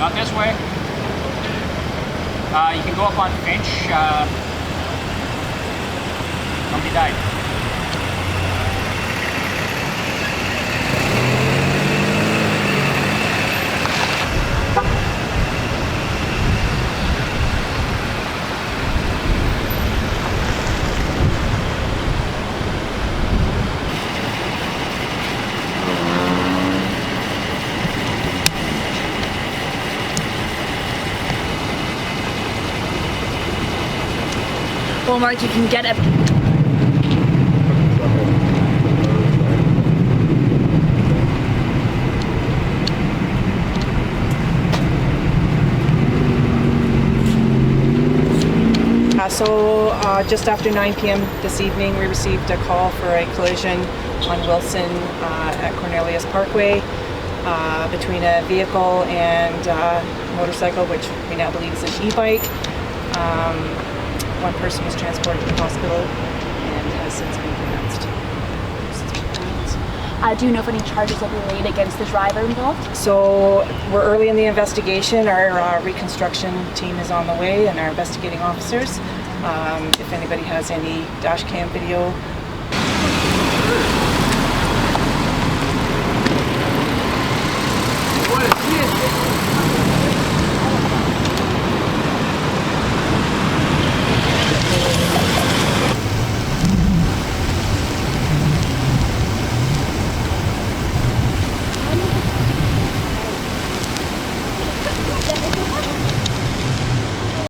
Not this way. You can go up on Finch. Somebody died. Well, Mark, you can get it. Just after 9 p.m. this evening, we received a call for a collision on Wilson at Cornelius Pkwy between a vehicle and a motorcycle, which we now believe is an e-bike. One person was transported to the hospital and has since been pronounced. Do you know if any charges will be laid against the driver involved? So we're early in the investigation. Our reconstruction team is on the way and our investigating officers. If anybody has any dash cam video. What is this?